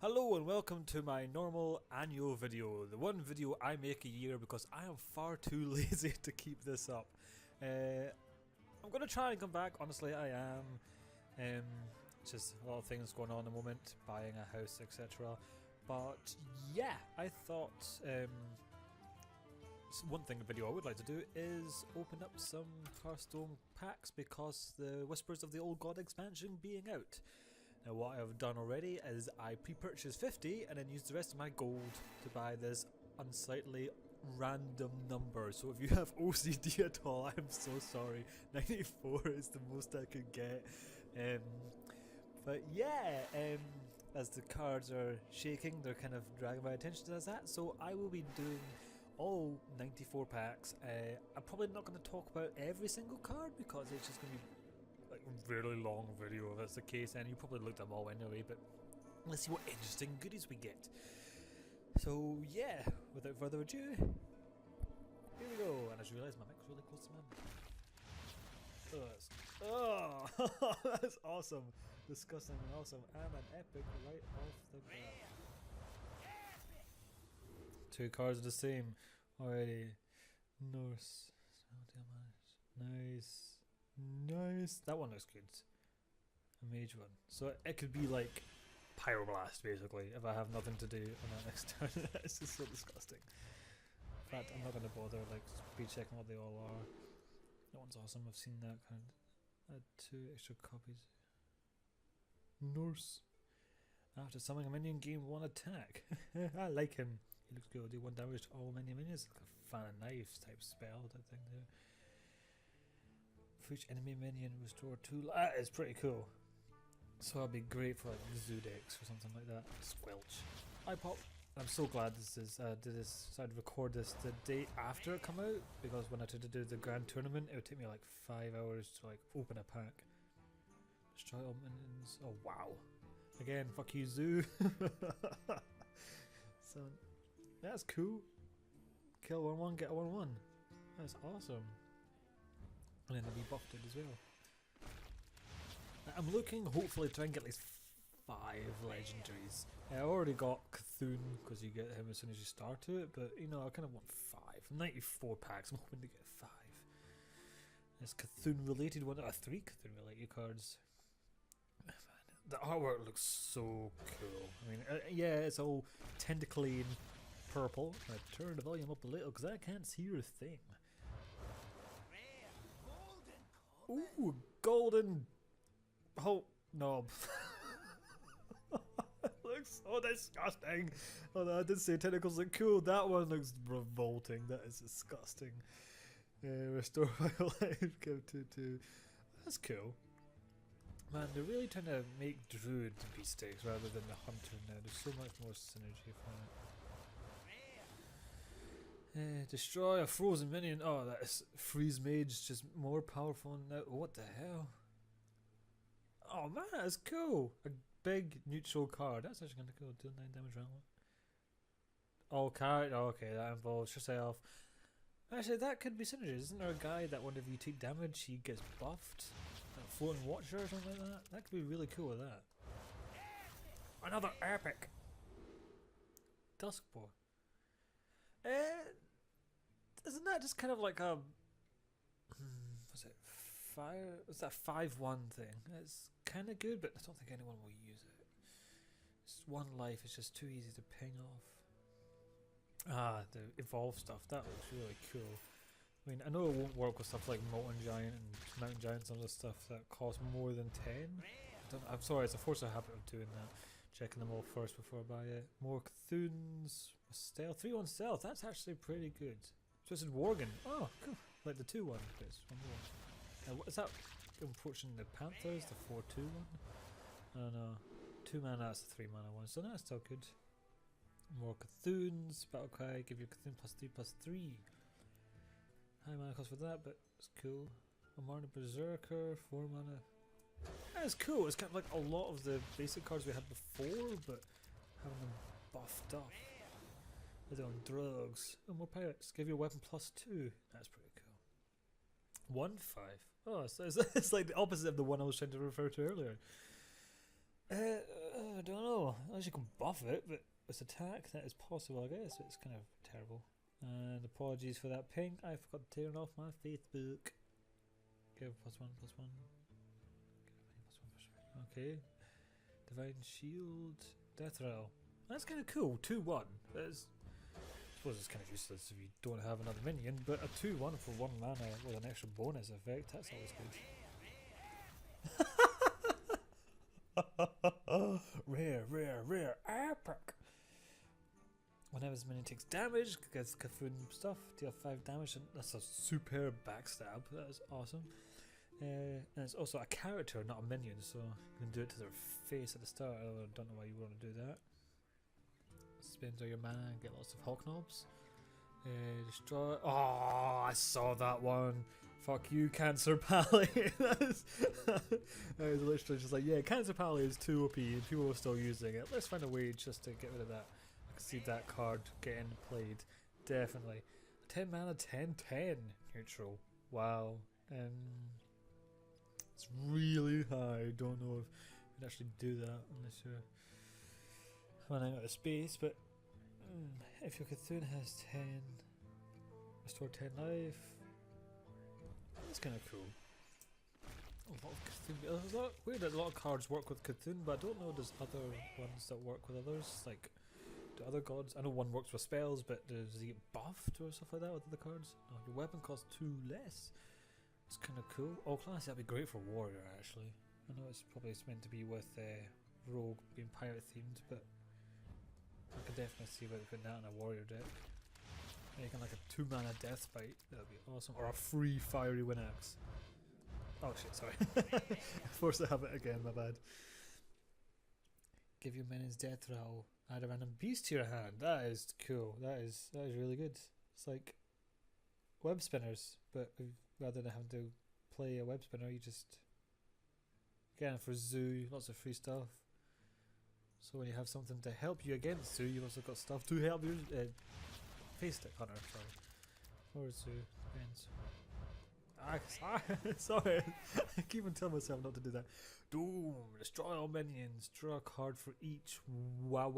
Hello and welcome to my normal annual video, the one video I make a year because I am far too lazy to keep this up. I'm going to try and come back, honestly I am. Just a lot of things going on at the moment, buying a house, etc. But yeah, I thought one thing the video I would like to do is open up some Hearthstone packs because the Whispers of the Old God expansion being out. Now what I've done already is I pre-purchased 50 and then used the rest of my gold to buy this unsightly random number. So if you have OCD at all, I'm so sorry. 94 is the most I could get. But yeah, as the cards are shaking, they're kind of dragging my attention to that. So I will be doing all 94 packs. I'm probably not going to talk about every single card because it's just going to be like a really long video if that's the case, and you probably looked at them all anyway, but let's see what interesting goodies we get. So yeah, without further ado, here we go. And I just realised my mic's really close to my mouth. That's awesome. Disgusting and awesome, and an epic right off the bat. Two cards are the same already. Norse. Nice. Nice. That one looks good. A mage one. So it could be like Pyroblast basically if I have nothing to do on that next turn. It's just so disgusting. In fact, I'm not going to bother like speed checking what they all are. That one's awesome. I've seen that kind of. Add 2 extra copies. Norse. After summoning a minion, gain 1 attack. I like him. He looks good. Do 1 damage to all minions. Like a fan of knives type spell, that thing there. For each enemy minion, restore 2 That is pretty cool. So that'd be great for like Zoodex or something like that. Squelch. I'm so glad this is decided to record this the day after it come out, because when I tried to do the grand tournament, it would take me like 5 hours to like open a pack. Destroy all minions. Oh wow. Again, fuck you, Zoo. So that's cool. Kill 1/1, get a 1/1. That's awesome. And then they'll be buffed as well. I'm looking, hopefully, to try and get at least 5 legendaries. I already got Cthulhu because you get him as soon as you start it, but you know, I kind of want 5. 94 packs, I'm hoping to get 5. There's Cthulhu related one, 3 Cthulhu related cards. Man, the artwork looks so cool. I mean, yeah, it's all tentacly and purple. I turn the volume up a little because I can't see a thing. Ooh, golden hope knob. Looks so disgusting. Although I did say tentacles look cool, that one looks revolting. That is disgusting. Restore my life, give 2/2. That's cool. Man, they're really trying to make Druid beefsteaks rather than the Hunter now. There's so much more synergy from it. Destroy a frozen minion. Oh, that is freeze mage, just more powerful now. What the hell? Oh man, that's cool. A big neutral card. That's actually kind of cool. Deal 9 damage round 1. Oh, character. Oh, okay, that involves yourself. Actually, that could be synergy. Isn't there a guy that whenever you take damage, he gets buffed? Like Floating Watcher or something like that? That could be really cool with that. Another epic. Duskboar. Isn't that just kind of like a was it fire? Was that 5/1 thing? It's kind of good, but I don't think anyone will use it. It's 1 life. It's just too easy to ping off. Ah, the evolve stuff. That looks really cool. I mean, I know it won't work with stuff like Molten Giant and Mountain Giant, some of the stuff that costs more than 10. I'm sorry, it's a force of habit of doing that. Checking them all first before I buy it. More Cthulhu's stealth. 3/1 stealth. That's actually pretty good. Twisted Worgen. Oh, cool. Like the 2/1, but it's 1 more. What is that? Approaching the Panthers, the 4/2 one? I don't know. 2 mana, that's the 3 mana one, so that's still good. More Cthulhu's. Battlecry. Give you Cthulhu +3/+3. High mana cost for that, but it's cool. Amarna Berserker. 4 mana. That's cool. It's kind of like a lot of the basic cards we had before, but having them buffed up. They're on drugs. Oh, more pirates. Give you a weapon +2. That's pretty cool. 1/5. Oh, so it's like the opposite of the one I was trying to refer to earlier. I don't know. Unless you can buff it, but its attack, that is possible, I guess. But it's kind of terrible. And apologies for that ping. I forgot to turn off my Facebook. Give +1, +1. Okay. Divine Shield. Death Rattle. That's kind of cool. 2-1. That's, I suppose it's kind of useless if you don't have another minion, but a 2-1 for 1 mana with an extra bonus effect, that's always good. Rare, epic! Whenever his minion takes damage, gets Cthulhu stuff, deal 5 damage, and that's a superb backstab, that is awesome. And it's also a character, not a minion, so you can do it to their face at the start. I don't know why you want to do that. Spend all your mana and get lots of Hulk knobs. Destroy. Oh, I saw that one. Fuck you, Cancer Pally. that is literally just like, yeah, Cancer Pally is too OP and people are still using it. Let's find a way just to get rid of that. I can see that card getting played. Definitely. 10 mana, 10/10 neutral. Wow. It's really high. Don't know if you can actually do that unless you're running out of space, but if your Cthulhu has 10, restore 10 life, that's kind of cool. A lot of Cthulhu. Weird that a lot of cards work with Cthulhu, but I don't know there's other ones that work with others, like do other gods. I know one works with spells, but does he get buffed or stuff like that with other cards? No, your weapon costs 2 less. It's kind of cool. Oh, class, that'd be great for warrior actually. I know it's probably meant to be with rogue being pirate themed, but I could definitely see about putting that in a warrior deck. Making like a 2 mana death bite, that would be awesome. Or a free fiery wind axe. Oh shit, sorry. Forced to have it again, my bad. Give your minions death rattle. Add a random beast to your hand. That is cool. That is really good. It's like web spinners, but rather than having to play a web spinner, you just again for zoo, lots of free stuff. So when you have something to help you against zoo, you've also got stuff to help you. Face stick hunter, sorry. Or zoo, depends. Sorry, I keep on telling myself not to do that. Doom, destroy all minions, draw a card for each. Wah.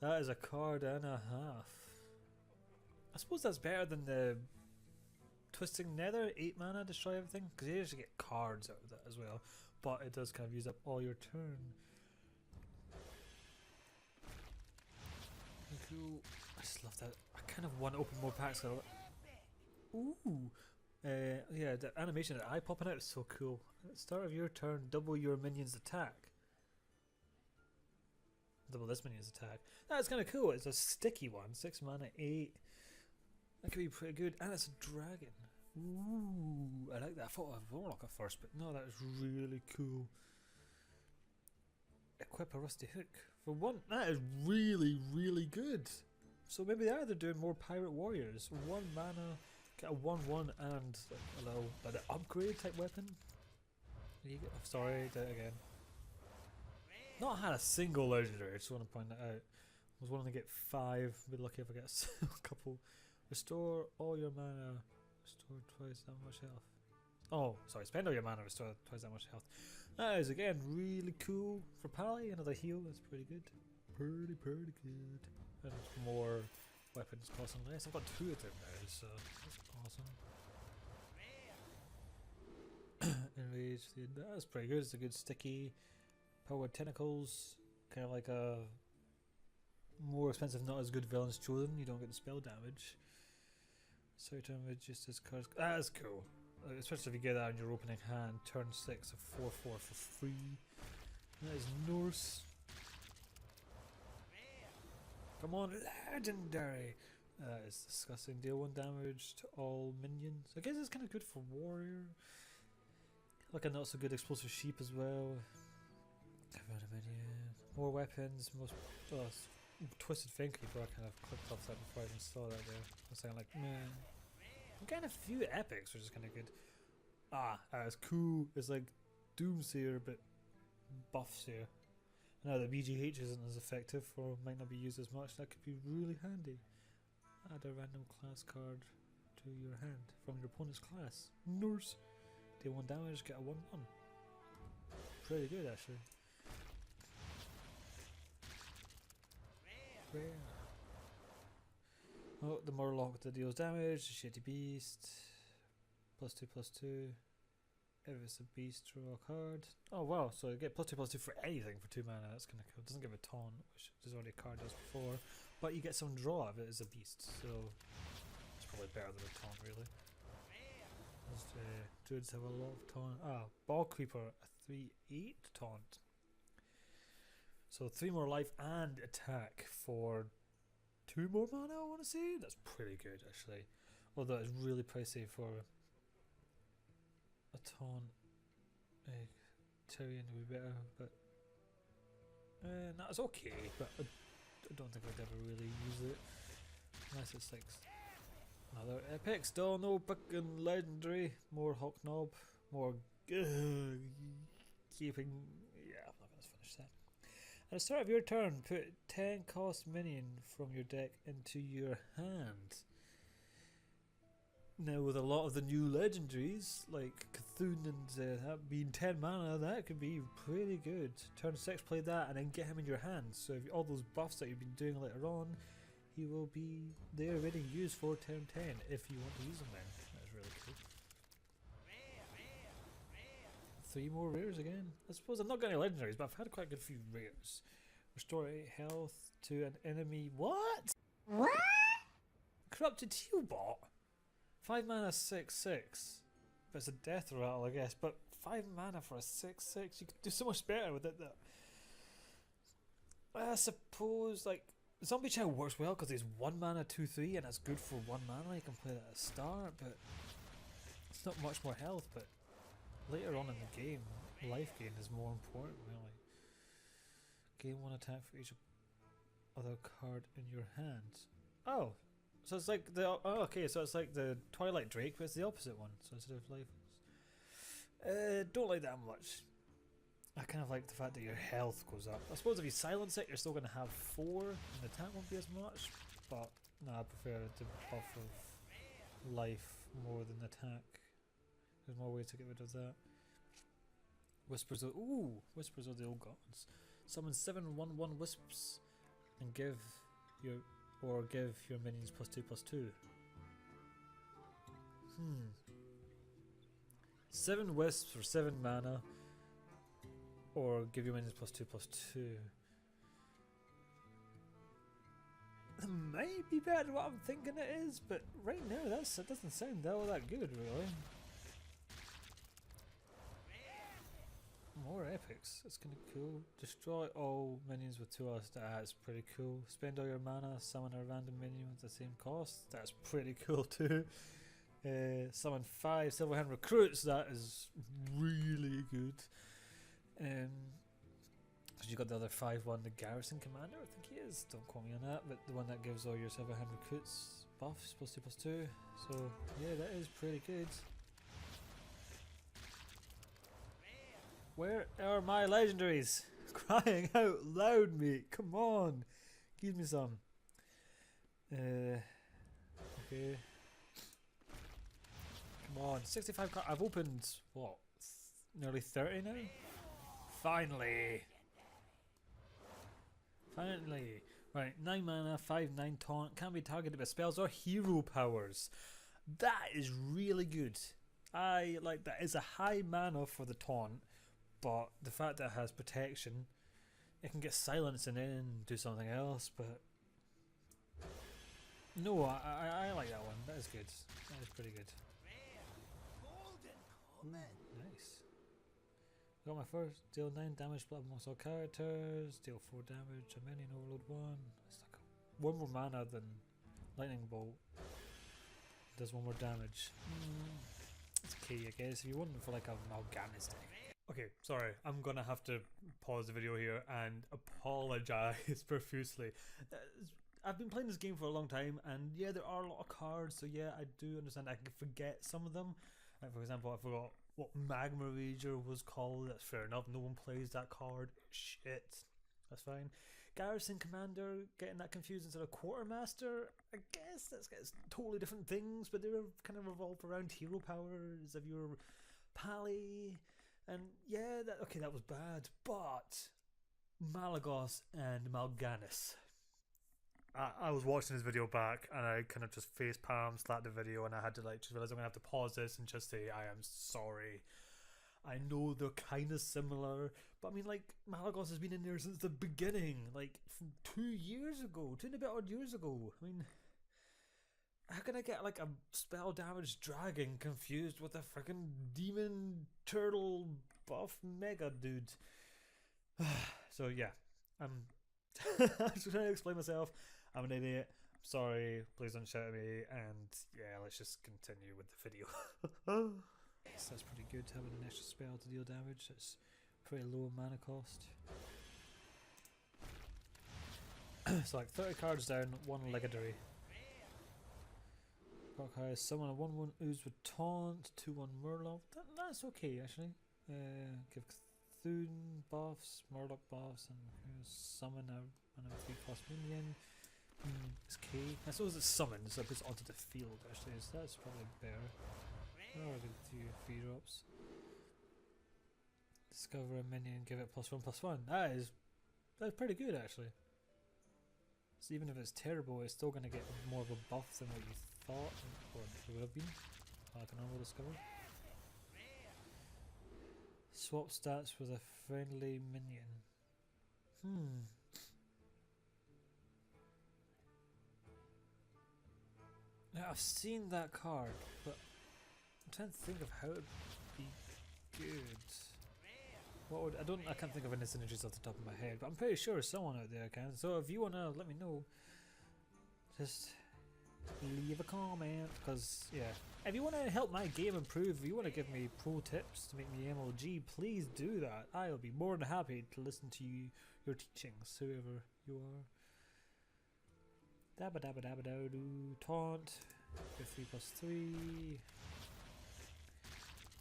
That is a card and a half. I suppose that's better than the Twisting Nether, 8 mana, destroy everything, because you usually get cards out of that as well, but it does kind of use up all your turn. Cool. I just love that. I kind of want to open more packs. Ooh. Yeah, the animation of the eye popping out is so cool. At the start of your turn, double your minion's attack. Double this minion's attack. That's kind of cool. It's a sticky one. 6 mana, 8. That could be pretty good. And it's a dragon. Ooh, I like that. I thought of Warlock at first, but no, that is really cool. Equip a rusty hook. For 1, that is really good. So maybe they're doing more pirate warriors. 1 mana, get a 1/1 and allow like an upgrade type weapon. You get, oh, sorry, did it again. Not had a single legendary, I just want to point that out. I was wanting to get 5, be lucky if I get a couple. Restore all your mana, restore twice that much health. Oh, sorry, spend all your mana, restore twice that much health. That is again really cool for Pally. Another heal, that's pretty good. Pretty good. And more weapons costing less. I've got 2 of them now, so that's awesome. Enrage, that's pretty good. It's a good sticky powered tentacles. Kind of like a more expensive, not as good villains chosen. You don't get the spell damage. Certain just as cards. That's cool. Especially if you get that in your opening hand, turn 6 of 4/4 for free. That is Norse. Come on, legendary! That is disgusting. Deal 1 damage to all minions. I guess it's kind of good for warrior. Like a not so good explosive sheep as well. More weapons. Twisted Finger Keeper. I kind of clicked off that before I even saw that there. I was saying like, man. I'm getting a few epics, which is kind of good. It's cool. It's like Doomsayer, but buffs here. Now the BGH isn't as effective, or might not be used as much. That could be really handy. Add a random class card to your hand from your opponent's class. Norse. Deal 1 damage, get a 1/1. Pretty good actually. rare. Oh, the Murloc that deals damage, Shady Beast. +2/+2. If it's a beast, draw a card. Oh wow, so you get +2/+2 for anything for 2 mana, that's kind of cool. It doesn't give a taunt, which there's already a card does before, but you get some draw if it is a beast, so it's probably better than a taunt, really. Druids have a lot of taunt. Ball Creeper, a 3/8 taunt. So 3 more life and attack for 2 more mana, I want to say? That's pretty good, actually. Although it's really pricey for a taunt. Tyrion would be better, but no, it's okay, but I don't think I'd ever really use it unless it's like another epic. Still no fucking legendary. More Hawk Knob, more keeping. Yeah, I'm not gonna finish that. At the start of your turn, put 10 cost minion from your deck into your hand. Now, with a lot of the new legendaries, like Cthulhu and that being 10 mana, that could be pretty good. Turn 6, play that, and then get him in your hand. So, if all those buffs that you've been doing later on, he will be there ready to use for turn 10 if you want to use him then. That's really cool. 3 more rares again. I suppose I've not got any legendaries, but I've had quite a good few rares. Restore 8 health to an enemy. What? Corrupted Tealbot? 5 mana 6/6. But it's a death rattle, I guess. But 5 mana for a 6/6, you could do so much better with it. That I suppose, like, Zombie Child works well because he's 1 mana 2/3, and that's good for 1 mana. You can play that at the start, but it's not much more health. But later on in the game, life gain is more important, really. Gain 1 attack for each other card in your hand. Oh. So it's like the so it's like the Twilight Drake, but it's the opposite one. So instead of life, don't like that much. I kind of like the fact that your health goes up. I suppose if you silence it, you're still going to have 4, and the attack won't be as much. But no, I prefer the buff of life more than attack. There's more ways to get rid of that. Whispers of the Old Gods. Summon 7/1/1 wisps and give your minions +2/+2. 7 wisps for 7 mana, or give your minions +2/+2. That might be better than what I'm thinking it is, but right now that doesn't sound all that good, really. More epics, that's kind of cool. Destroy all minions with 2 hours, that's pretty cool. Spend all your mana, summon a random minion with the same cost, that's pretty cool too. Summon 5 Silverhand Recruits, that is really good. So you got the other 5/1, the Garrison Commander, I think he is, don't quote me on that, but the one that gives all your Silverhand Recruits buffs, +2/+2. So yeah, that is pretty good. Where are my legendaries? Crying out loud, mate. Come on. Give me some. Okay. Come on. 65 cards. I've opened, what, nearly 30 now? Finally. Finally. Right, 9 mana, 5/9 taunt. Can't be targeted by spells or hero powers. That is really good. I like that. It's a high mana for the taunt. But the fact that it has protection, it can get silence and then do something else, but no, I like that one. That is good. That is pretty good. Nice. Got my first. Deal 9 damage split amongst all characters. Deal 4 damage. A minion overload 1. It's like 1 more mana than Lightning Bolt. Does 1 more damage. It's okay, I guess. If you want it for like a Mal'Ganis deck. Okay, sorry, I'm gonna have to pause the video here and apologise profusely. I've been playing this game for a long time, and yeah, there are a lot of cards, so yeah, I do understand I can forget some of them. Like, for example, I forgot what Magma Rager was called. That's fair enough, no one plays that card. Shit, that's fine. Garrison Commander, getting that confused instead of Quartermaster, I guess that's totally different things, but they're kind of revolved around hero powers of your Pally. And yeah, that was bad, but Malygos and Mal'Ganis. I was watching his video back and I kind of just face palm slapped the video and I had to like just realize I'm gonna have to pause this and just say I am sorry. I know they're kind of similar, but I mean, like, Malagos has been in there since the beginning, like from 2 years ago, 2 and a bit odd years ago. I mean, how can I get like a spell damage dragon confused with a freaking demon turtle buff mega dude? So yeah, I'm just trying to explain myself. I'm an idiot. I'm sorry. Please don't shout at me. And yeah, let's just continue with the video. Yes, that's pretty good, having an extra spell to deal damage. That's pretty low mana cost. So like 30 cards down, 1 legendary. Cockeye, summon a 1/1 ooze with taunt, 2/1 Murloc. That's okay actually. Give Cthulhu buffs, Murloc buffs, and summon a 3-cost minion. It's K. I suppose it's summoned, so it puts it onto the field actually, so that's probably better. Oh, I did 2 free drops. Discover a minion, give it +1/+1. That's pretty good actually. So even if it's terrible, it's still going to get more of a buff than what you thought, or it would have been, like a normal discover. Swap stats with a friendly minion. Now I've seen that card, but I'm trying to think of how it would be good. I can't think of any synergies off the top of my head, but I'm pretty sure someone out there can. So if you wanna let me know, just leave a comment. Because yeah, if you wanna help my game improve, if you wanna give me pro tips to make me MLG, please do that. I'll be more than happy to listen to your teachings, whoever you are. Dabba dabba dabba doo. Taunt. Go 3/3.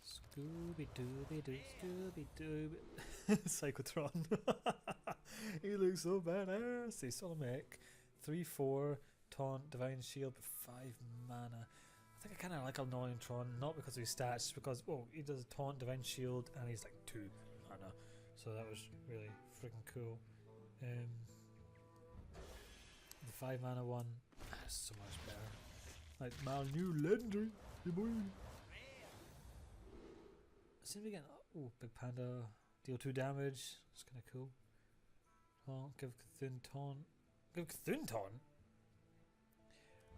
Scooby Dooby Doo, Scooby Dooby. Psychotron. He looks so badass. He's on a mech. 3/4, taunt, divine shield, but 5 mana. I think I kind of like annoying Tron, not because of his stats, just because, well, he does taunt, divine shield, and he's like 2 mana. So that was really freaking cool. The 5 mana one is so much better. Like my new legendary, boy. I seem to be getting, oh, Big Panda, deal 2 damage. It's kind of cool. Taunt, give Cthulhu taunt. Give Cthulhu taunt?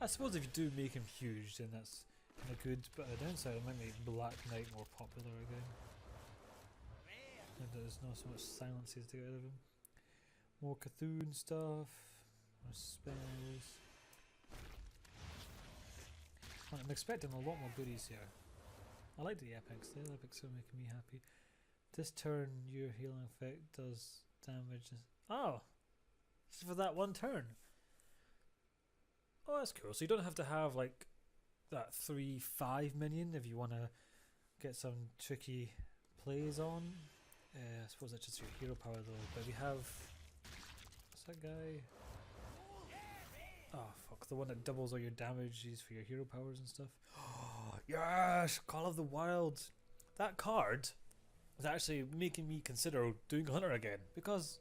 I suppose if you do make him huge, then that's kind of good. But the downside, it might make Black Knight more popular again. And there's not so much silences to get out of him. More Cthulhu stuff. More spells. And I'm expecting a lot more goodies here. I like the epics, the epics are making me happy. This turn, your healing effect does damage. Oh! Just for that one turn. Oh, that's cool. So you don't have to have like that 3/5 minion if you want to get some tricky plays on. I suppose that's just your hero power though. But if you have, what's that guy? Oh fuck, the one that doubles all your damages for your hero powers and stuff. Oh yes, Call of the Wild. That card is actually making me consider doing Hunter again, because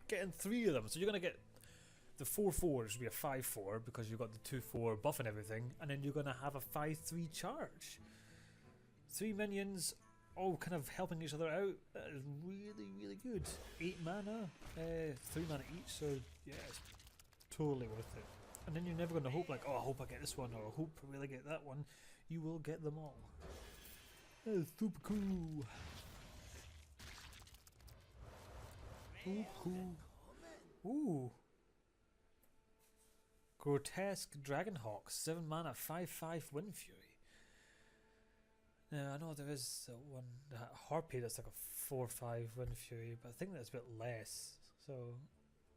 getting 3 of them, so you're gonna get the 4/4s will be a 5/4 because you've got the 2/4 buff and everything, and then you're gonna have a 5/3 charge. 3 minions, all kind of helping each other out. That is really, really good. 8 mana, 3 mana each, so yeah, it's totally worth it. And then you're never going to hope like, oh, I hope I get this one, or I hope I really get that one. You will get them all. That is super cool. Super cool. Ooh. Grotesque Dragonhawk, 7 mana, 5/5 Wind Fury. Now I know there is one, Harpy, that's like a 4/5 Wind Fury, but I think that's a bit less. So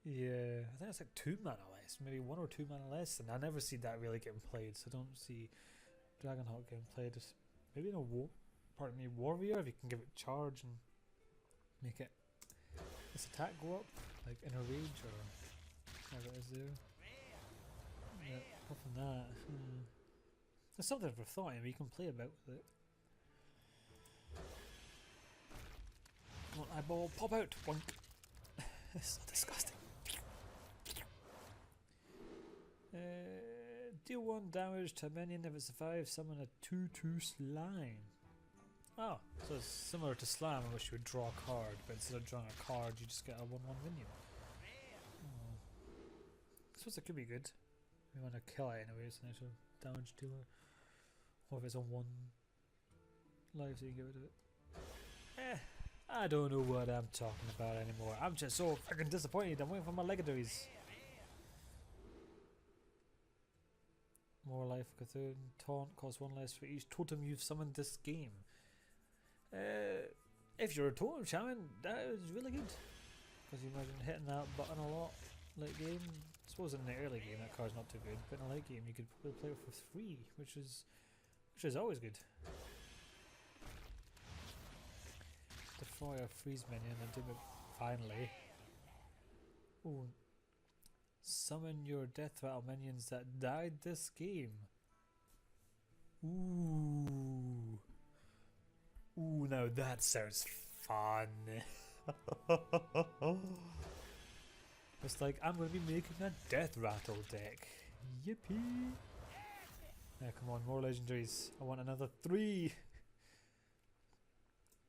yeah, I think it's like 2 mana less, maybe 1 or 2 mana less, and I never see that really getting played. So I don't see Dragonhawk getting played. Maybe in a warrior, if you can give it charge and make it its attack go up, like in a rage or whatever it is there. Yeah, apart from that, there's something for thought. I mean, you can play about with it. Come on, eyeball, pop out, boink. It's so disgusting. Deal 1 damage to a minion if it survives. Summon a 2/2 slime. Oh, so it's similar to Slam in which you would draw a card, but instead of drawing a card, you just get a 1/1 minion. Oh. I suppose it could be good. We want to kill it anyway, it's an actual damage dealer. Or if it's on 1 life, so you can get rid of it. I don't know what I'm talking about anymore. I'm just so fucking disappointed. I'm waiting for my legendaries. More life Cthulhu. Taunt costs 1 less for each totem you've summoned this game. If you're a totem shaman, that is really good. Because you imagine hitting that button a lot late game. I suppose in the early game that card's not too good, but in the late game you could probably play it for free, which is always good. Destroy a freeze minion and do it finally. Ooh. Summon your death rattle minions that died this game. Ooh. Ooh, now that sounds fun. It's like, I'm going to be making a death rattle deck. Yippee! Yeah, come on, more legendaries. I want another 3.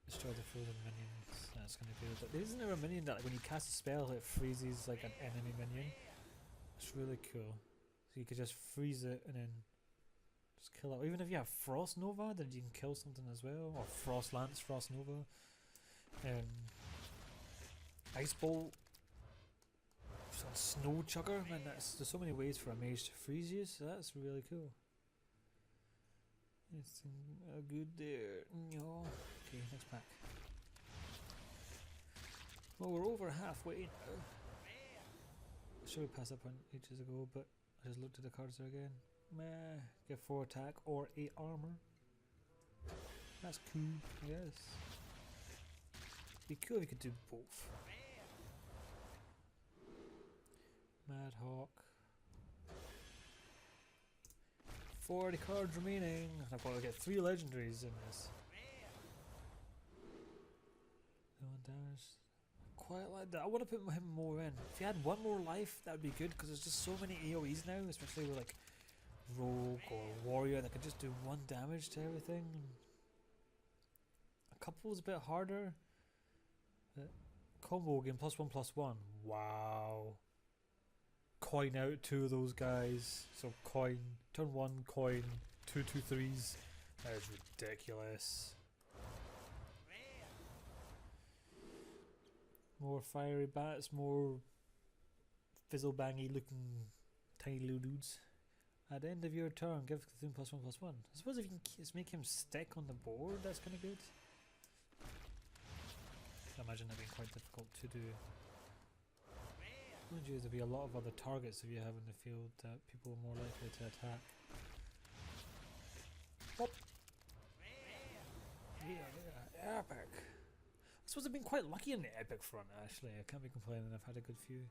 Destroy the frozen minions. That's going to do it. Isn't there a minion that like, when you cast a spell it freezes like an enemy minion? It's really cool. So you could just freeze it and then just kill it. Or even if you have Frost Nova, then you can kill something as well. Or Frost Lance, Frost Nova. Ice Bolt. Snow Chugger. Man, there's so many ways for a mage to freeze you, so that's really cool. It's good there. No. Okay, next pack. Well, we're over halfway now. I should have passed that point ages ago, but I just looked at the cards there again. Meh. Get 4 attack or 8 armor. That's cool, I guess. Be cool if you could do both. Mad Hawk. 40 cards remaining. I've got to get 3 legendaries in this. 1 damage. Quite like that. I want to put him more in. If he had 1 more life, that would be good because there's just so many AoEs now, especially with like Rogue or Warrior that could just do 1 damage to everything. A couple is a bit harder. But combo game +1/+1. Wow. Coin out 2 of those guys. So coin, turn 1, coin, 2 2/3s. That is ridiculous. More fiery bats, more fizzle bangy looking tiny little dudes. At the end of your turn, give Cthulhu +1/+1. I suppose if you can just make him stick on the board, that's kind of good. I imagine that being quite difficult to do. Mind you, there'll be a lot of other targets if you have in the field that people are more likely to attack. Pop! Yeah, epic! I suppose I've been quite lucky in the epic front actually, I can't be complaining, I've had a good few.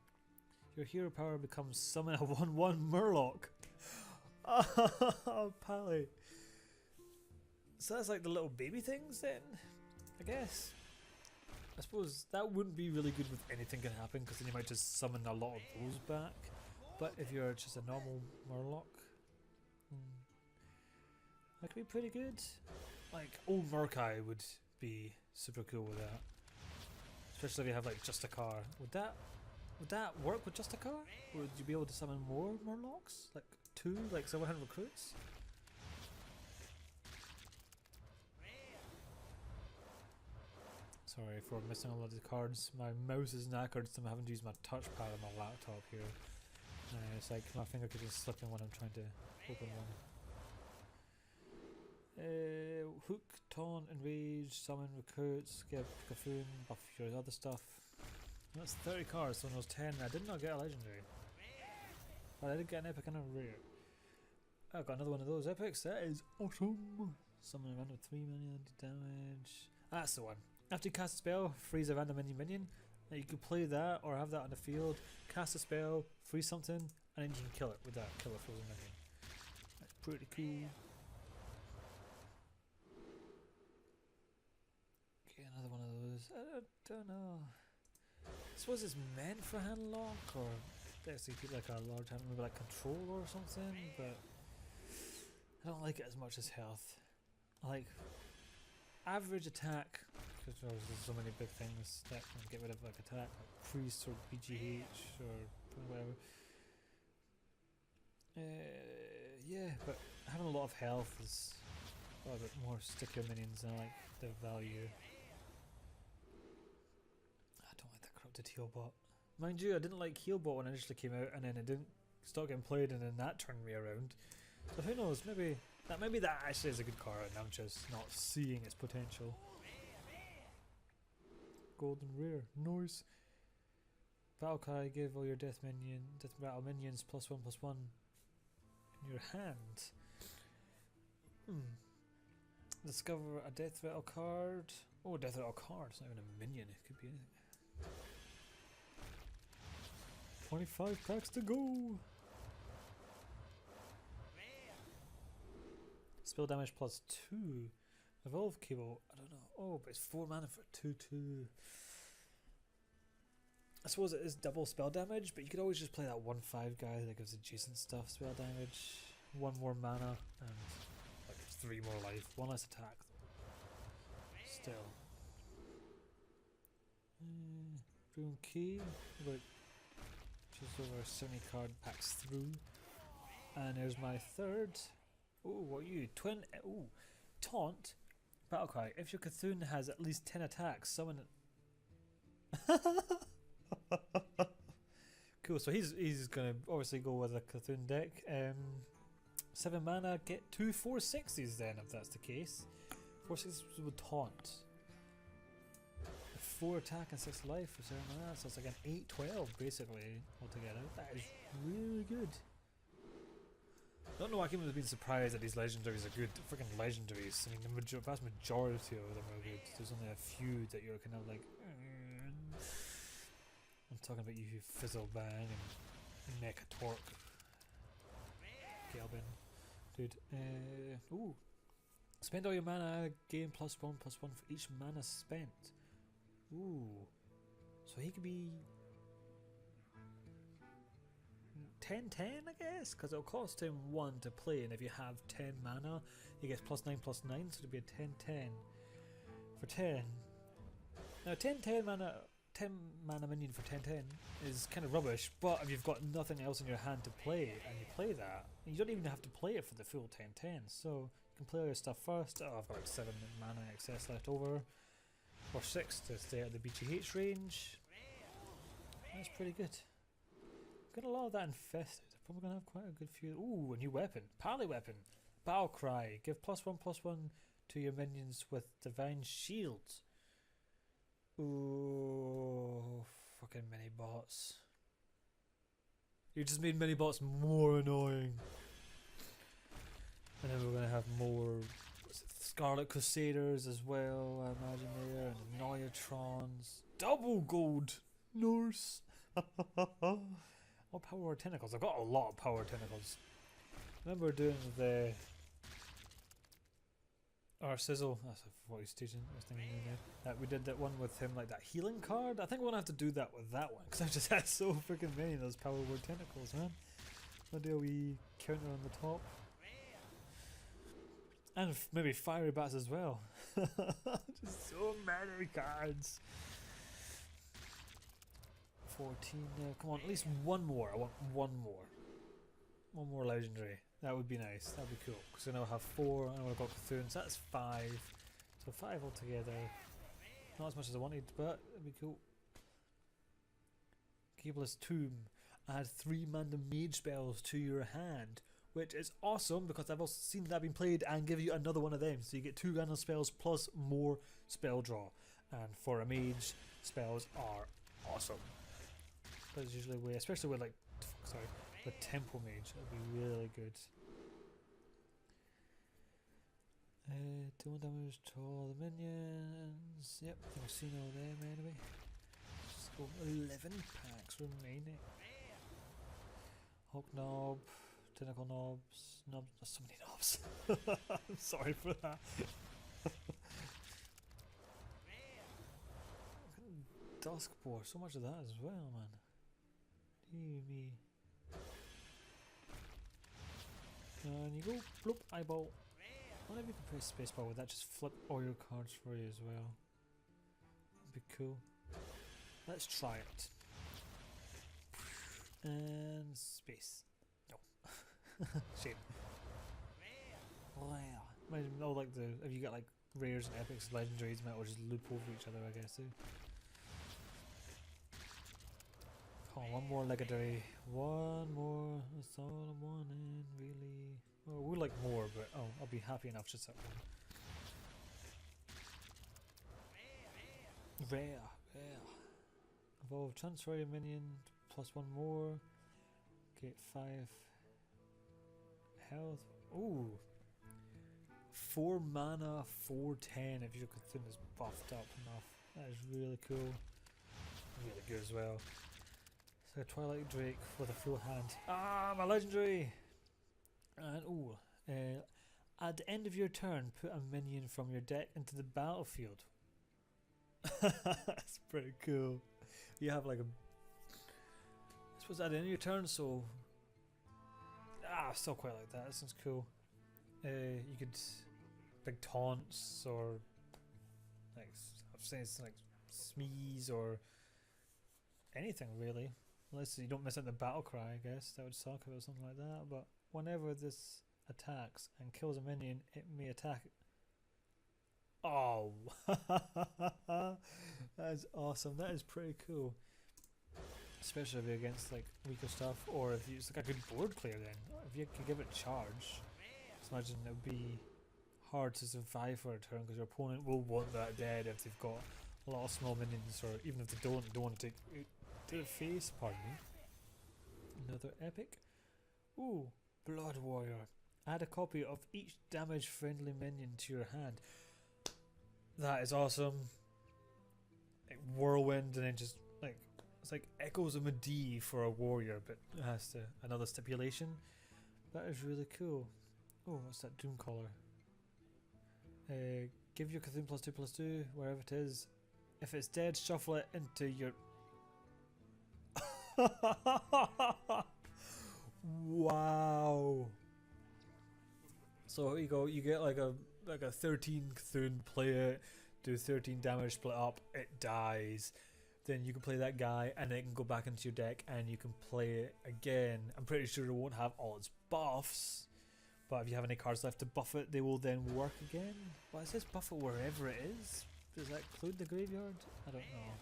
Your hero power becomes summon a 1/1 Murloc! Oh, Pally! So that's like the little baby things then, I guess. I suppose that wouldn't be really good with anything can happen because then you might just summon a lot of those back. But if you're just a normal Murloc, that could be pretty good. Like old Murkai would be super cool with that. Especially if you have like Justicar. Would that work with Justicar? Or would you be able to summon more Murlocs? Like 2, like 700 recruits? Sorry for missing a lot of the cards. My mouse is knackered, so I'm having to use my touchpad on my laptop here. It's like my finger keeps slipping when I'm trying to open one. Hook, Taunt, Enrage, Summon, Recruits, get Cthulhu, buff your other stuff. That's 30 cards, so when I was 10 I did not get a legendary. But I did get an epic and a rare. I've got another one of those epics, that is awesome! Summon a random 3 million damage. That's the one. After you cast a spell, freeze a random minion. You can play that or have that on the field, cast a spell, freeze something, and then you can kill it with that, kill a frozen minion. That's pretty cool. Okay, another one of those. I don't know. I suppose it's meant for hand lock or basically keep like a large hand, maybe like control or something, but I don't like it as much as health. I like average attack, because there's so many big things that can get rid of like attack, like priest or BGH or whatever. Yeah, but having a lot of health is a bit more stickier minions, and I like the value. I don't like that corrupted healbot. Mind you, I didn't like healbot when it initially came out, and then it didn't start getting played, and then that turned me around. So who knows? Maybe that actually is a good card, and I'm just not seeing its potential. Golden rare, nice. Battle cry, give all your death battle minions +1/+1 in your hand. Discover a death rattle card. Oh, death rattle card. It's not even a minion. It could be anything. 25 packs to go. Spell damage +2. Evolve cable. I don't know. Oh, but it's 4 mana for 2/2. I suppose it is double spell damage, but you could always just play that 1/5 guy that gives adjacent stuff spell damage. 1 more mana and like 3 more life. 1 less attack. Still. Rune key. About just over 70 card packs through. And there's my third. Oh, what are you? Twin. Oh, taunt. Battlecry. If your Cthulhu has at least 10 attacks, summon it. Cool. So he's gonna obviously go with a Cthulhu deck. 7 mana. Get 2 4/6s then, if that's the case. 4/6 with taunt. 4 attack and 6 life for 7 mana, so it's like an 8/12 basically altogether. That is really good. I don't know why I keep being surprised that these legendaries are good. Freaking legendaries. I mean, the vast majority of them are good. There's only a few that you're kind of like. I'm talking about you, Fizzle Bang and Mecha Torque. Galbin. Dude. Ooh. Spend all your mana, gain +1/+1 for each mana spent. Ooh. So he could be 10/10, I guess, because it'll cost him 1 to play, and if you have 10 mana, he gets +9/+9, so it'll be a 10/10 for 10. Now 10 mana minion for 10/10 is kind of rubbish, but if you've got nothing else in your hand to play, and you play that, you don't even have to play it for the full 10/10, so you can play all your stuff first. Oh, I've got like 7 mana excess left over, or 6 to stay at the BGH range. That's pretty good. Got a lot of that infested. Probably gonna have quite a good few. Ooh, a new weapon. Parley weapon. Battle cry. Give +1/+1 to your minions with divine shields. Ooh, fucking mini bots. You just made mini bots more annoying. And then we're gonna have more Scarlet Crusaders as well, I imagine there, and Neotrons. Double gold Norse. What power tentacles? I've got a lot of power tentacles. I remember doing the Sizzle. That's what he's teaching. I was thinking that we did that one with him, like that healing card. I think we're gonna have to do that with that one because I've just had so freaking many of those power word tentacles, man. I'll do a wee counter on the top, and maybe fiery bats as well. Just so many cards. 14 now. Come on, at least one more. I want one more. One more legendary. That would be nice. That would be cool. Because then I'll have 4 and I've got Cthulhu, so that's 5. So 5 altogether. Not as much as I wanted, but it'd be cool. Cableless Tomb. Add 3 mana mage spells to your hand, which is awesome because I've also seen that being played and give you another one of them. So you get 2 random spells plus more spell draw. And for a mage, spells are awesome. That's usually way, especially with the Temple Mage, that'd be really good. 2 more damage to all the minions. Yep, I think I've seen all them anyway. Just go 11 packs remaining. Hulk Knob, Tentacle Knobs, there's so many knobs. I'm sorry for that. Duskboar, so much of that as well, man. Me. And you go, bloop, eyeball. I wonder if you can press spacebar, would that just flip all your cards for you as well? That'd be cool. Let's try it. And space. No. Shame. Rare. Imagine all like the, if you got like rares and epics, legendaries, might all just loop over each other, I guess too. Oh, one more legendary. One more. That's all I'm wanting, really. Well, we would like more, but oh, I'll be happy enough just that one. Rare, rare. Evolve, transfer your minion, plus one more. Get 5 health. Ooh. 4 mana, 4/10 if your Cthulhu is buffed up enough. That is really cool. Really good as well. So Twilight Drake with a full hand. Ah, my legendary! And ooh, at the end of your turn, put a minion from your deck into the battlefield. That's pretty cool. You have like a, I suppose at the end of your turn, so still quite like that. That sounds cool. You could big taunts or like I've saying it's like smees or anything really. Unless you don't miss out the battle cry, I guess that would suck if it was something like that. But whenever this attacks and kills a minion, it may attack. Oh, that is awesome. That is pretty cool. Especially if you're against like weaker stuff, or if you, it's like a good board clear. Then if you could give it charge, just imagine it would be hard to survive for a turn because your opponent will want that dead if they've got a lot of small minions, or even if they don't want to take it to the face. Pardon me. Another epic. Ooh, Blood Warrior. Add a copy of each damage friendly minion to your hand. That is awesome. Like whirlwind, and then just like it's like Echoes of Medivh for a warrior, but it has to another stipulation. That is really cool. Oh, what's that Doomcaller? Give your Cthulhu +2/+2 wherever it is. If it's dead, shuffle it into your. Wow. So here you go. You get like a 13 Cthulhu, play it, do 13 damage, split up, it dies. Then you can play that guy, and it can go back into your deck, and you can play it again. I'm pretty sure it won't have all its buffs, but if you have any cards left to buff it, they will then work again. Well, it says buff it wherever it is. Does that include the graveyard? I don't know.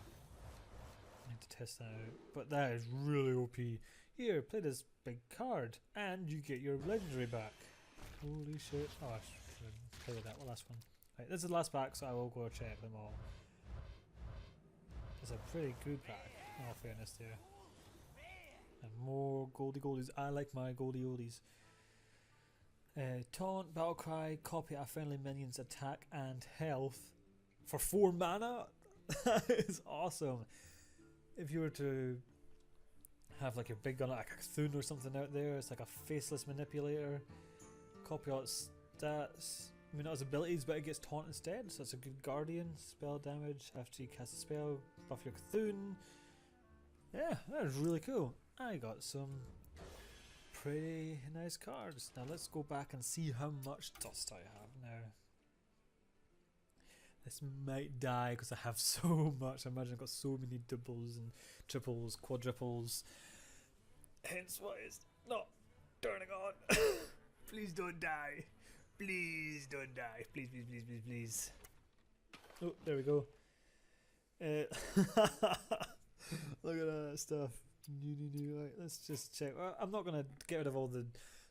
I need to test that out. But that is really OP. Here, play this big card, and you get your legendary back. Holy shit. Oh, I should play with that last one. Right, this is the last pack, so I will go check them all. It's a pretty good pack, in all fairness there. And more Goldie Goldies. I like my Goldie Oldies. Taunt, Battlecry, copy a friendly minion's attack and health for 4 mana? That is awesome. If you were to have like a big gun like a Cthulhu or something out there, it's like a faceless manipulator. Copy all its stats. I mean, not its abilities, but it gets taunt instead, so it's a good guardian. Spell damage after you cast a spell, buff your Cthulhu. Yeah, that is really cool. I got some pretty nice cards. Now let's go back and see how much dust I have now. This might die because I have so much. I imagine I've got so many doubles and triples, quadruples. Hence why it's not turning on. Please don't die. Please don't die. Please, please, please, please, please. Oh, there we go. Look at that stuff. Right, let's just check. Well, I'm not going to get rid of all the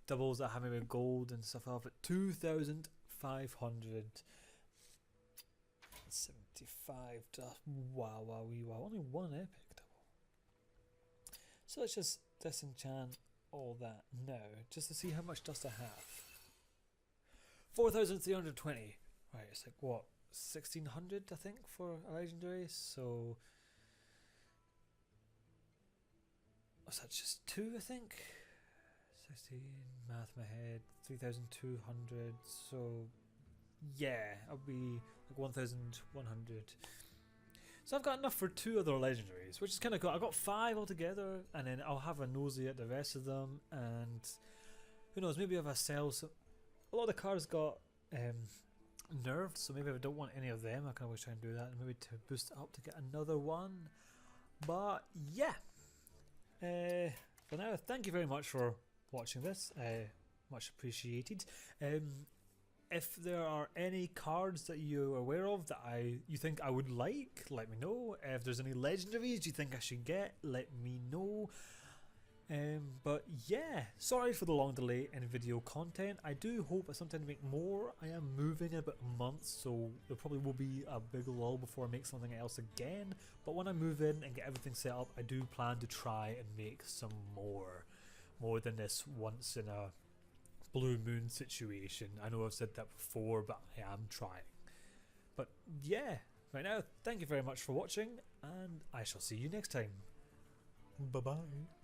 doubles that have me with gold and stuff off, but 2,575 dust. Wow, wow, wow. Only one epic double. So let's just disenchant all that now, just to see how much dust I have. 4,320. Right, it's like what, 1,600 I think for a legendary. So what's that? Just 2 I think. 16 math in my head. 3,200. So yeah, I'll be like 1,100. So I've got enough for 2 other legendaries, which is kind of cool. I've got 5 altogether, and then I'll have a nosy at the rest of them, and who knows, maybe if I sell some, a lot of the cards got nerfed, so maybe if I don't want any of them I can always try and do that, and maybe to boost it up to get another one. But yeah, for now, thank you very much for watching this, much appreciated. If there are any cards that you're aware of that you think I would like, let me know. If there's any legendaries you think I should get, let me know. But yeah, sorry for the long delay in video content. I do hope at some time to make more. I am moving in about a month, so there probably will be a big lull before I make something else again. But when I move in and get everything set up, I do plan to try and make some more than this once in a blue moon situation. I know I've said that before, but I am trying. But yeah, right now, thank you very much for watching, and I shall see you next time. Bye bye.